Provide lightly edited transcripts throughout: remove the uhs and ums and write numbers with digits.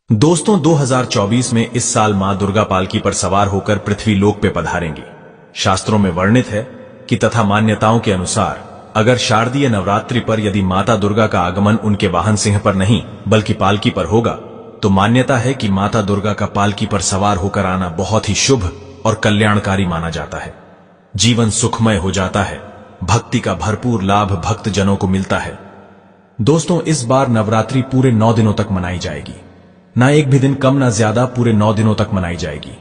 दोस्तों 2024 में इस साल मां दुर्गा पालकी पर सवार होकर पृथ्वी लोक पे पधारेंगी। शास्त्रों में वर्णित है कि तथा मान्यताओं के अनुसार अगर शारदीय नवरात्रि पर यदि माता दुर्गा का आगमन उनके वाहन सिंह पर नहीं बल्कि पालकी पर होगा तो मान्यता है कि माता दुर्गा का पालकी पर सवार होकर आना बहुत ही शुभ और कल्याणकारी माना जाता है। जीवन सुखमय हो जाता है, भक्ति का भरपूर लाभ भक्त जनों को मिलता है। दोस्तों इस बार नवरात्रि पूरे 9 दिनों तक मनाई जाएगी, ना एक भी दिन कम ना ज्यादा, पूरे 9 दिनों तक मनाई जाएगी।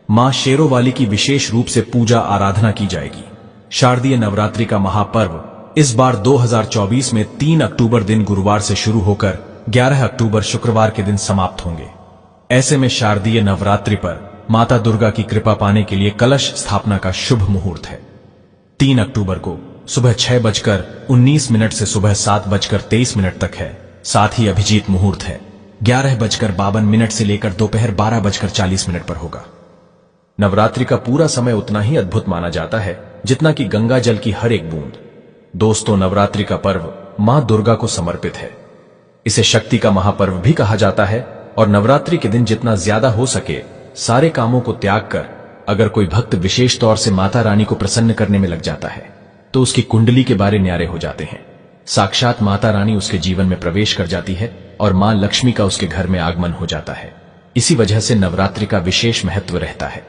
मां शेरों वाली की विशेष रूप से पूजा आराधना की जाएगी। शारदीय नवरात्रि का महापर्व इस बार 2024 में 3 अक्टूबर दिन गुरुवार से शुरू होकर 11 अक्टूबर शुक्रवार के दिन समाप्त होंगे। ऐसे में शारदीय नवरात्रि पर माता दुर्गा की कृपा पाने के लिए कलश स्थापना का शुभ मुहूर्त है। 3 अक्टूबर को सुबह 6:19 से सुबह 7:23 तक है। साथ ही अभिजीत मुहूर्त है 11:52 से लेकर दोपहर 12:40 पर होगा। नवरात्रि का पूरा समय उतना ही अद्भुत माना जाता है जितना कि गंगा जल की हर एक बूंद। दोस्तों नवरात्रि का पर्व मां दुर्गा को समर्पित है। इसे शक्ति का महापर्व भी कहा जाता है और नवरात्रि के दिन जितना ज्यादा हो सके सारे कामों को त्याग कर अगर कोई भक्त विशेष तौर से माता रानी को प्रसन्न करने में लग जाता है तो उसकी कुंडली के बारे न्यारे हो जाते हैं। साक्षात माता रानी उसके जीवन में प्रवेश कर जाती है और मां लक्ष्मी का उसके घर में आगमन हो जाता है। इसी वजह से नवरात्रि का विशेष महत्व रहता है।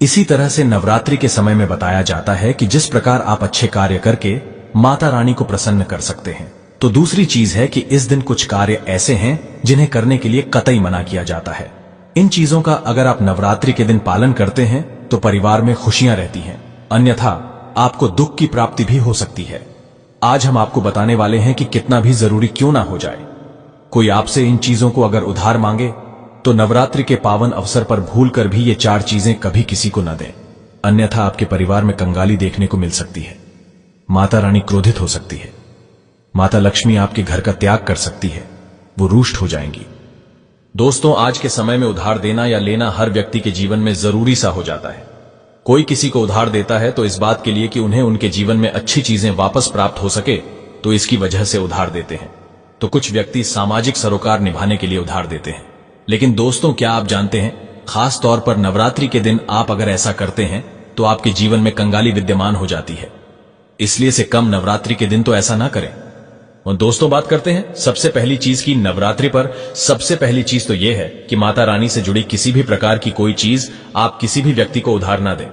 इसी तरह से नवरात्रि के समय में बताया जाता है कि जिस प्रकार आप अच्छे कार्य करके माता रानी को प्रसन्न कर सकते हैं, तो दूसरी चीज है कि इस दिन कुछ कार्य ऐसे हैं जिन्हें करने के लिए कतई मना किया जाता है। इन चीजों का अगर आप नवरात्रि के दिन पालन करते हैं तो परिवार में खुशियां रहती हैं, अन्यथा आपको दुख की प्राप्ति भी हो सकती है। आज हम आपको बताने वाले हैं कि कितना भी जरूरी क्यों ना हो जाए, कोई आपसे इन चीजों को अगर उधार मांगे तो नवरात्रि के पावन अवसर पर भूलकर भी ये 4 चीजें कभी किसी को न दें, अन्यथा आपके परिवार में कंगाली देखने को मिल सकती है। माता रानी क्रोधित हो सकती है, माता लक्ष्मी आपके घर का त्याग कर सकती है, वो रुष्ट हो जाएंगी। दोस्तों आज के समय में उधार देना या लेना हर व्यक्ति के जीवन में जरूरी सा हो जाता है। कोई किसी को उधार देता है तो इस बात के लिए कि उन्हें उनके जीवन में अच्छी चीजें वापस प्राप्त हो सके, तो इसकी वजह से उधार देते हैं। तो कुछ व्यक्ति सामाजिक सरोकार निभाने के लिए उधार देते हैं। लेकिन दोस्तों क्या आप जानते हैं, खास तौर पर नवरात्रि के दिन आप अगर ऐसा करते हैं तो आपके जीवन में कंगाली विद्यमान हो जाती है। इसलिए से कम नवरात्रि के दिन तो ऐसा ना करें। और दोस्तों बात करते हैं सबसे पहली चीज की। नवरात्रि पर सबसे पहली चीज तो यह है कि माता रानी से जुड़ी किसी भी प्रकार की कोई चीज आप किसी भी व्यक्ति को उधार ना दें।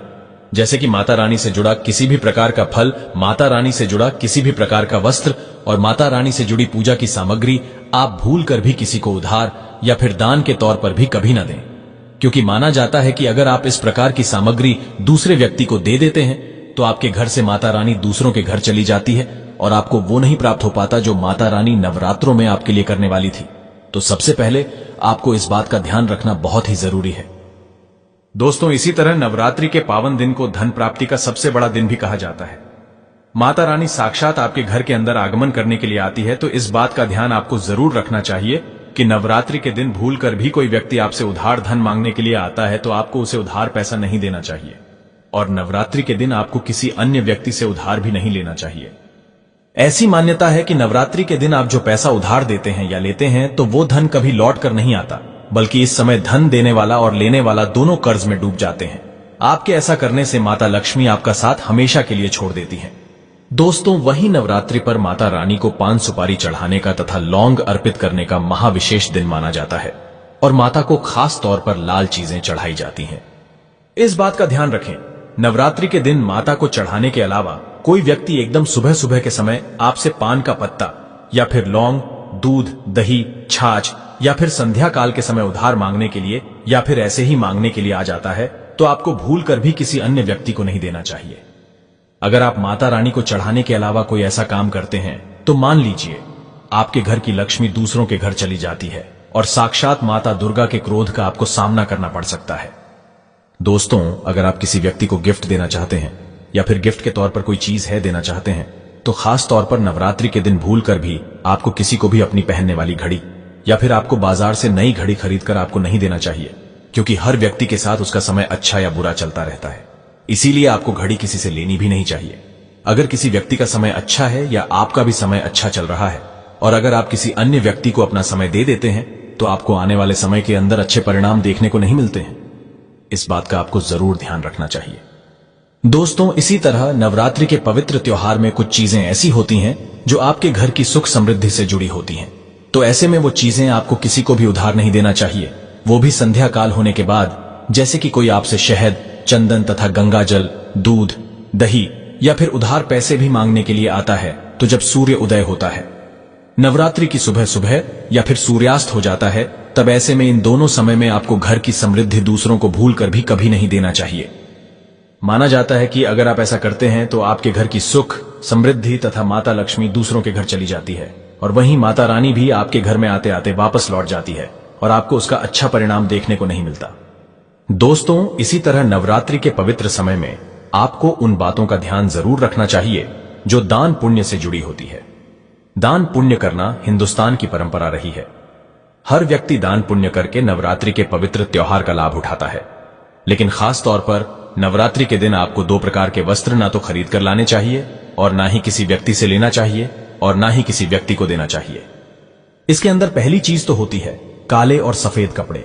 जैसे कि माता रानी से जुड़ा किसी भी प्रकार का फल, माता रानी से जुड़ा किसी भी प्रकार का वस्त्र और माता रानी से जुड़ी पूजा की सामग्री आप भूल कर भी किसी को उधार या फिर दान के तौर पर भी कभी ना दें, क्योंकि माना जाता है कि अगर आप इस प्रकार की सामग्री दूसरे व्यक्ति को दे देते हैं तो आपके घर से माता रानी दूसरों के घर चली जाती है और आपको वो नहीं प्राप्त हो पाता जो माता रानी नवरात्रों में आपके लिए करने वाली थी। तो सबसे पहले आपको इस बात का ध्यान रखना बहुत ही जरूरी है। दोस्तों इसी तरह नवरात्रि के पावन दिन को धन प्राप्ति का सबसे बड़ा दिन भी कहा जाता है। माता रानी साक्षात आपके घर के अंदर आगमन करने के लिए आती है, तो इस बात का ध्यान आपको जरूर रखना चाहिए कि नवरात्रि के दिन भूलकर भी कोई व्यक्ति आपसे उधार धन मांगने के लिए आता है तो आपको उसे उधार पैसा नहीं देना चाहिए, और नवरात्रि के दिन आपको किसी अन्य व्यक्ति से उधार भी नहीं लेना चाहिए। ऐसी मान्यता है कि नवरात्रि के दिन आप जो पैसा उधार देते हैं या लेते हैं तो वो धन कभी लौट कर नहीं आता, बल्कि इस समय धन देने वाला और लेने वाला दोनों कर्ज में डूब जाते हैं। आपके ऐसा करने से माता लक्ष्मी आपका साथ हमेशा के लिए छोड़ देती हैं। दोस्तों वही नवरात्रि पर माता रानी को पान सुपारी चढ़ाने का तथा लौंग अर्पित करने का महाविशेष दिन माना जाता है और माता को खास तौर पर लाल चीजें चढ़ाई जाती हैं। इस बात का ध्यान रखें, नवरात्रि के दिन माता को चढ़ाने के अलावा कोई व्यक्ति एकदम सुबह सुबह के समय आपसे पान का पत्ता या फिर लौंग, दूध, दही, छाछ या फिर संध्या काल के समय उधार मांगने के लिए या फिर ऐसे ही मांगने के लिए आ जाता है तो आपको भूल कर भी किसी अन्य व्यक्ति को नहीं देना चाहिए। अगर आप माता रानी को चढ़ाने के अलावा कोई ऐसा काम करते हैं तो मान लीजिए आपके घर की लक्ष्मी दूसरों के घर चली जाती है और साक्षात माता दुर्गा के क्रोध का आपको सामना करना पड़ सकता है। दोस्तों अगर आप किसी व्यक्ति को गिफ्ट देना चाहते हैं या फिर गिफ्ट के तौर पर कोई चीज है देना चाहते हैं तो खास तौर पर नवरात्रि के दिन भूल कर भी आपको किसी को भी अपनी पहनने वाली घड़ी या फिर आपको बाजार से नई घड़ी खरीदकर आपको नहीं देना चाहिए, क्योंकि हर व्यक्ति के साथ उसका समय अच्छा या बुरा चलता रहता है। इसीलिए आपको घड़ी किसी से लेनी भी नहीं चाहिए। अगर किसी व्यक्ति का समय अच्छा है या आपका भी समय अच्छा चल रहा है और अगर आप किसी अन्य व्यक्ति को अपना समय दे देते हैं तो आपको आने वाले समय के अंदर अच्छे परिणाम देखने को नहीं मिलते हैं। इस बात का आपको जरूर ध्यान रखना चाहिए। दोस्तों, इसी तरह नवरात्रि के पवित्र त्योहार में कुछ चीजें ऐसी होती हैं जो आपके घर की सुख समृद्धि से जुड़ी होती हैं। तो ऐसे में वो चीजें आपको किसी को भी उधार नहीं देना चाहिए, वो भी संध्या काल होने के बाद। जैसे कि कोई आपसे शहद, चंदन तथा गंगा जल, दूध, दही या फिर उधार पैसे भी मांगने के लिए आता है तो जब सूर्य उदय होता है, नवरात्रि की सुबह सुबह या फिर सूर्यास्त हो जाता है, तब ऐसे में इन दोनों समय में आपको घर की समृद्धि दूसरों को भूल कर भी कभी नहीं देना चाहिए। माना जाता है कि अगर आप ऐसा करते हैं तो आपके घर की सुख समृद्धि तथा माता लक्ष्मी दूसरों के घर चली जाती है और वहीं माता रानी भी आपके घर में आते आते वापस लौट जाती है और आपको उसका अच्छा परिणाम देखने को नहीं मिलता। दोस्तों, इसी तरह नवरात्रि के पवित्र समय में आपको उन बातों का ध्यान जरूर रखना चाहिए जो दान पुण्य से जुड़ी होती है। दान पुण्य करना हिंदुस्तान की परंपरा रही है। हर व्यक्ति दान पुण्य करके नवरात्रि के पवित्र त्योहार का लाभ उठाता है, लेकिन खास तौर पर नवरात्रि के दिन आपको 2 प्रकार के वस्त्र ना तो खरीद कर लाने चाहिए और ना ही किसी व्यक्ति से लेना चाहिए और ना ही किसी व्यक्ति को देना चाहिए। इसके अंदर पहली चीज तो होती है काले और सफेद कपड़े।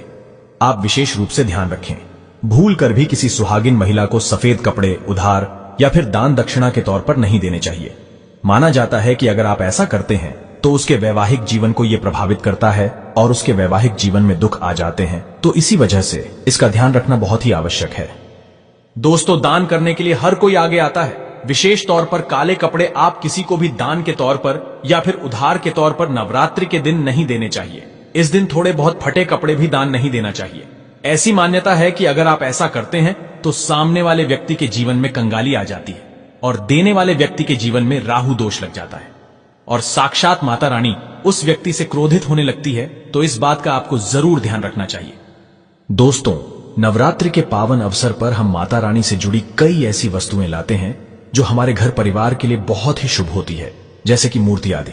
आप विशेष रूप से ध्यान रखें, भूल कर भी किसी सुहागिन महिला को सफेद कपड़े उधार या फिर दान दक्षिणा के तौर पर नहीं देने चाहिए। माना जाता है कि अगर आप ऐसा करते हैं तो उसके वैवाहिक जीवन को यह प्रभावित करता है और उसके वैवाहिक जीवन में दुख आ जाते हैं। तो इसी वजह से इसका ध्यान रखना बहुत ही आवश्यक है। दोस्तों, दान करने के लिए हर कोई आगे आता है। विशेष तौर पर काले कपड़े आप किसी को भी दान के तौर पर या फिर उधार के तौर पर नवरात्रि के दिन नहीं देने चाहिए। इस दिन थोड़े बहुत फटे कपड़े भी दान नहीं देना चाहिए। ऐसी मान्यता है कि अगर आप ऐसा करते हैं तो सामने वाले व्यक्ति के जीवन में कंगाली आ जाती है और देने वाले व्यक्ति के जीवन में राहु दोष लग जाता है और साक्षात माता रानी उस व्यक्ति से क्रोधित होने लगती है। तो इस बात का आपको जरूर ध्यान रखना चाहिए। दोस्तों, नवरात्रि के पावन अवसर पर हम माता रानी से जुड़ी कई ऐसी वस्तुएं लाते हैं जो हमारे घर परिवार के लिए बहुत ही शुभ होती है, जैसे कि मूर्ति आदि।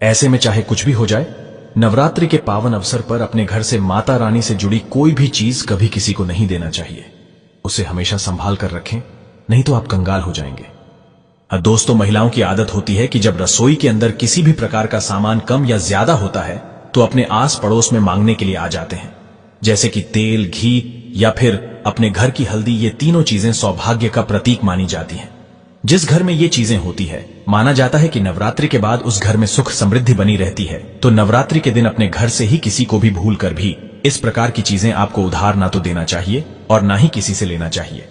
ऐसे में चाहे कुछ भी हो जाए, नवरात्रि के पावन अवसर पर अपने घर से माता रानी से जुड़ी कोई भी चीज कभी किसी को नहीं देना चाहिए। उसे हमेशा संभाल कर रखें, नहीं तो आप कंगाल हो जाएंगे। दोस्तों, महिलाओं की आदत होती है कि जब रसोई के अंदर किसी भी प्रकार का सामान कम या ज्यादा होता है तो अपने आस पड़ोस में मांगने के लिए आ जाते हैं, जैसे कि तेल, घी या फिर अपने घर की हल्दी। ये तीनों चीजें सौभाग्य का प्रतीक मानी जाती हैं। जिस घर में ये चीजें होती है, माना जाता है कि नवरात्रि के बाद उस घर में सुख समृद्धि बनी रहती है। तो नवरात्रि के दिन अपने घर से ही किसी को भी भूल कर भी इस प्रकार की चीजें आपको उधार ना तो देना चाहिए और ना ही किसी से लेना चाहिए।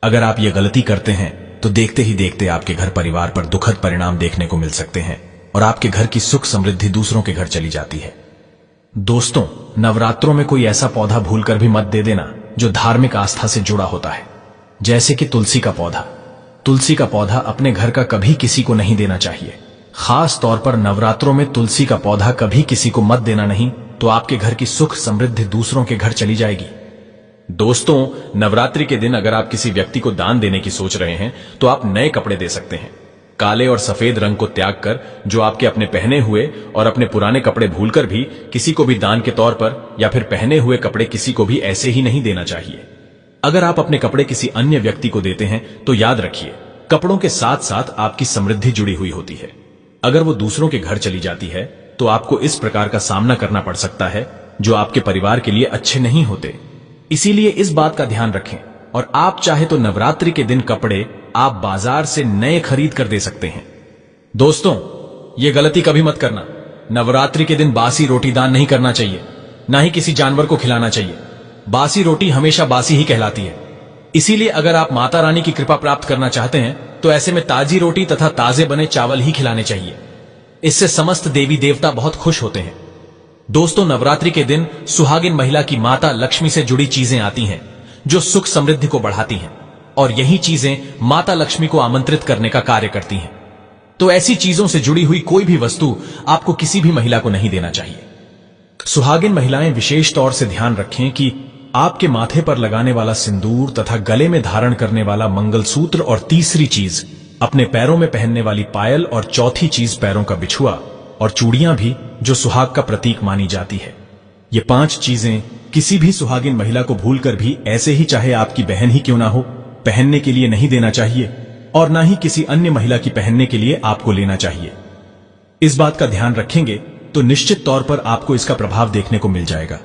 अगर आप ये गलती करते हैं तो देखते ही देखते आपके घर परिवार पर दुखद परिणाम देखने को मिल सकते हैं और आपके घर की सुख समृद्धि दूसरों के घर चली जाती है। दोस्तों, नवरात्रों में कोई ऐसा पौधा भूलकर भी मत दे देना जो धार्मिक आस्था से जुड़ा होता है, जैसे कि तुलसी का पौधा। तुलसी का पौधा अपने घर का कभी किसी को नहीं देना चाहिए। खास तौर पर नवरात्रों में तुलसी का पौधा कभी किसी को मत देना, नहीं तो आपके घर की सुख समृद्धि दूसरों के घर चली जाएगी। दोस्तों, नवरात्रि के दिन अगर आप किसी व्यक्ति को दान देने की सोच रहे हैं तो आप नए कपड़े दे सकते हैं। काले और सफेद रंग को त्याग कर जो आपके अपने पहने हुए और अपने पुराने कपड़े भूलकर भी किसी को भी दान के तौर पर या फिर पहने हुए कपड़े किसी को भी ऐसे ही नहीं देना चाहिए। अगर आप अपने कपड़े किसी अन्य व्यक्ति को देते हैं तो याद रखिए, कपड़ों के साथ साथ आपकी समृद्धि जुड़ी हुई होती है। अगर वो दूसरों के घर चली जाती है तो आपको इस प्रकार का सामना करना पड़ सकता है जो आपके परिवार के लिए अच्छे नहीं होते। इसीलिए इस बात का ध्यान रखें और आप चाहे तो नवरात्रि के दिन कपड़े आप बाजार से नए खरीद कर दे सकते हैं। दोस्तों, ये गलती कभी मत करना। नवरात्रि के दिन बासी रोटी दान नहीं करना चाहिए, ना ही किसी जानवर को खिलाना चाहिए। बासी रोटी हमेशा बासी ही कहलाती है। इसीलिए अगर आप माता रानी की कृपा प्राप्त करना चाहते हैं तो ऐसे में ताजी रोटी तथा ताजे बने चावल ही खिलाने चाहिए। इससे समस्त देवी देवता बहुत खुश होते हैं। दोस्तों, नवरात्रि के दिन सुहागिन महिला की माता लक्ष्मी से जुड़ी चीजें आती हैं जो सुख समृद्धि को बढ़ाती हैं और यही चीजें माता लक्ष्मी को आमंत्रित करने का कार्य करती हैं। तो ऐसी चीजों से जुड़ी हुई कोई भी वस्तु आपको किसी भी महिला को नहीं देना चाहिए। सुहागिन महिलाएं विशेष तौर से ध्यान रखें कि आपके माथे पर लगाने वाला सिंदूर तथा गले में धारण करने वाला मंगलसूत्र और तीसरी चीज अपने पैरों में पहनने वाली पायल और चौथी चीज पैरों का बिछुआ और चूड़ियां भी जो सुहाग का प्रतीक मानी जाती है। ये 5 चीजें किसी भी सुहागिन महिला को भूलकर भी, ऐसे ही चाहे आपकी बहन ही क्यों ना हो, पहनने के लिए नहीं देना चाहिए और ना ही किसी अन्य महिला की पहनने के लिए आपको लेना चाहिए। इस बात का ध्यान रखेंगे तो निश्चित तौर पर आपको इसका प्रभाव देखने को मिल जाएगा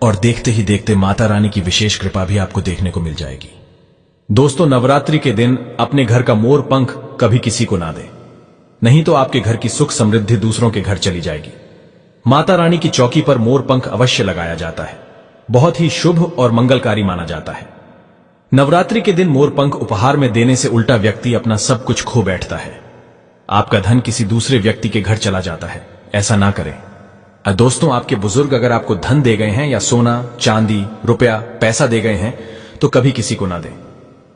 और देखते ही देखते माता रानी की विशेष कृपा भी आपको देखने को मिल जाएगी। दोस्तों, नवरात्रि के दिन अपने घर का मोर पंख कभी किसी को ना दें, नहीं तो आपके घर की सुख समृद्धि दूसरों के घर चली जाएगी। माता रानी की चौकी पर मोर पंख अवश्य लगाया जाता है, बहुत ही शुभ और मंगलकारी माना जाता है। नवरात्रि के दिन मोर पंख उपहार में देने से उल्टा व्यक्ति अपना सब कुछ खो बैठता है, आपका धन किसी दूसरे व्यक्ति के घर चला जाता है। ऐसा ना करें। दोस्तों, आपके बुजुर्ग अगर आपको धन दे गए हैं या सोना, चांदी, रुपया, पैसा दे गए हैं तो कभी किसी को ना दें,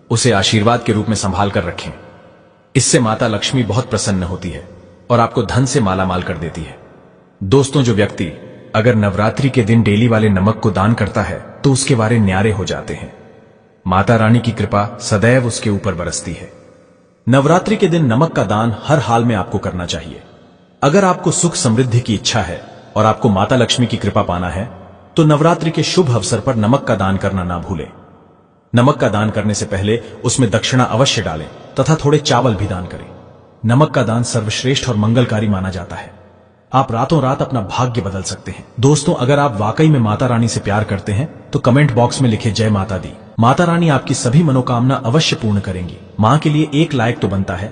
उसे आशीर्वाद के रूप में संभाल कर रखें। इससे माता लक्ष्मी बहुत प्रसन्न होती है और आपको धन से मालामाल कर देती है। दोस्तों, जो व्यक्ति अगर नवरात्रि के दिन डेली वाले नमक को दान करता है तो उसके वारे न्यारे हो जाते हैं। माता रानी की कृपा सदैव उसके ऊपर बरसती है। नवरात्रि के दिन नमक का दान हर हाल में आपको करना चाहिए। अगर आपको सुख समृद्धि की इच्छा है और आपको माता लक्ष्मी की कृपा पाना है तो नवरात्रि के शुभ अवसर पर नमक का दान करना ना भूलें। नमक का दान करने से पहले उसमें दक्षिणा अवश्य डालें तथा थोड़े चावल भी दान करें। नमक का दान सर्वश्रेष्ठ और मंगलकारी माना जाता है। आप रातों रात अपना भाग्य बदल सकते हैं। दोस्तों, अगर आप वाकई में माता रानी से प्यार करते हैं तो कमेंट बॉक्स में लिखे जय माता दी। माता रानी आपकी सभी मनोकामना अवश्य पूर्ण करेंगी। मां के लिए एक लाइक तो बनता है।